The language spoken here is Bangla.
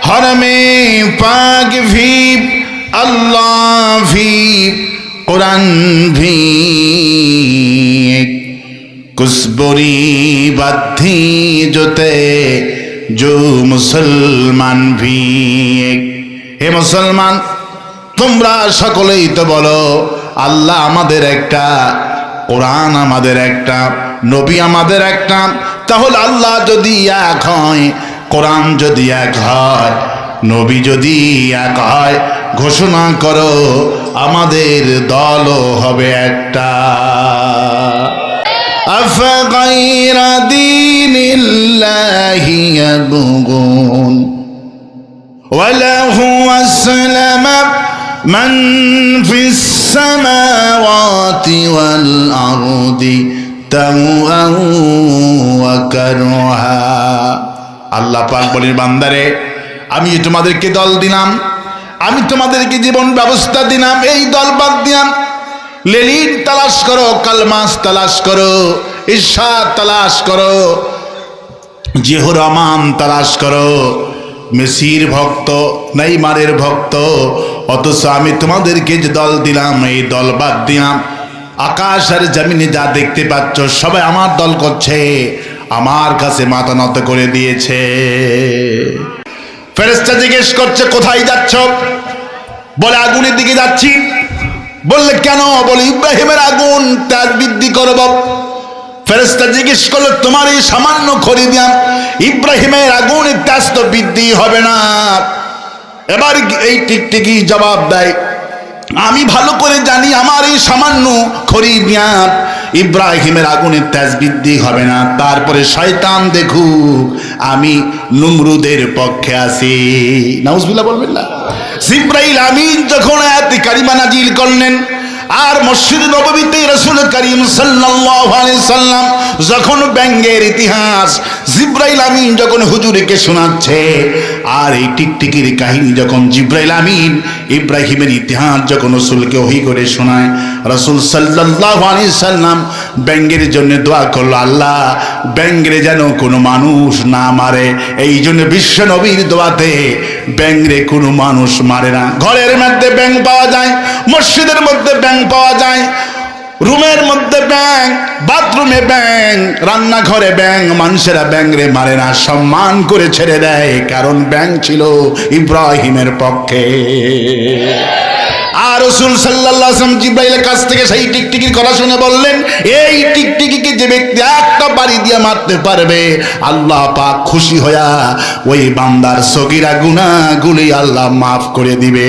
हरमे पाक भी अल्लाह भी कुरान भी कुछ बुरी बात थी जोते जो मुसलमान भी। हे मुसलमान তোমরা সকলেই তো বলো আল্লাহ আমাদের একটা, কোরআন আমাদের একটা, নবী আমাদের একটা। তাহলে আল্লাহ যদি এক হয়, কোরআন যদি এক হয়, নবী যদি এক হয়, ঘোষণা করো আমাদের দলও হবে একটা। আফগাইরা দীনিল্লাহি ইয়াবগুন ওয়ালাহু আসলামা মান ফিস সামাওয়াতি ওয়াল আরদি তাওআন ওয়া কারহা। আল্লাহ পাক বলেন, বান্দারে আমি তোমাদেরকে দল দিলাম, আমি তোমাদেরকে জীবন ব্যবস্থা দিলাম, এই দল বাদ দিলাম। লেলিন তালাশ করো, কালমাস তালাশ করো, ইরশাদ তালাশ করো, জিহুর রহমান তালাশ করো, মেসির ভক্ত, নেইমারের ভক্ত, অথচ আমি তোমাদেরকে যে দল দিলাম এই দল বাদ দিলাম। আকাশ আর জমিনে যা দেখতে পাচ্ছ সবাই আমার দল করছে, আমার কাছে মাথা নত করে দিয়েছে। ফেরেশতা জিজ্ঞেস করছে কোথায় যাচ্ছ? বলে আগুনের দিকে যাচ্ছি। বললে কেন? বলে ইব্রাহিমের আগুন তেজ বৃদ্ধি করব। ফেরেশতা জিজ্ঞেস করলো তোমার এই সামান্য খড়ি দিলাম, ইব্রাহিমের আগুনের তেজ তো বৃদ্ধি হবে না। এবার এই টিকটিকি জবাব দেয়, আমি ভালো করে জানি আমার এই সামান্য খড়ি দিয়া ইব্রাহিমের আগুনের তেজ বৃদ্ধি হবে না। তারপরে শয়তান দেখুক আমি নমরুদের পক্ষে আছি। নাউজুবিল্লাহ বলবেন না। জিবরাইল আমিন যখন আয়াত কারিমা নাজিল করলেন আর মসজিদ নববীতে রাসূল করিম সাল্লাল্লাহু আলাইহি সাল্লাম যখন ব্যঙ্গের ইতিহাস জিবরাইল আমিন যখন হুজুরকে শোনাচ্ছে, আর এই টিকটিকির কাহিনী যখন জিবরাইল আমিন ইব্রাহিমের ইতিহাস যখন রাসূলকে ওহী করে শোনায়, রাসূল সাল্লাল্লাহু আলাইহি সাল্লাম ব্যঙ্গের জন্য দোয়া করলো, আল্লাহ ব্যঙ্গের যেন কোনো মানুষ না মারে। এই জন্য বিশ্ব নবীর দোয়াতে ব্যঙ্গরে কোনো মানুষ মারে না। ঘরের মধ্যে ব্যাঙ পাওয়া যায়, মসজিদের মধ্যে ব্যাঙ পাওয়া যায়, রুমের মধ্যে ব্যাঙ, বাথরুমে ব্যাঙ, রান্নাঘরে ব্যাঙ, মানুষেরা ব্যাঙরে মারে না, সম্মান করে ছেড়ে দেয়, কারণ ব্যাঙ ছিল ইব্রাহিমের পক্ষে। আর রাসূল সাল্লাল্লাহু আলাইহি ওয়াসাল্লাম জিবরাইলের কাছ থেকে সেই টিকটিকির কথা শুনে বললেন, এই টিকটিকিকে যে ব্যক্তি একটা বাড়ি দিয়ে মারতে পারবে আল্লাহ পাক খুশি হইয়া ওই বান্দার সগীরা গুনাহগুলি আল্লাহ মাফ করে দিবে।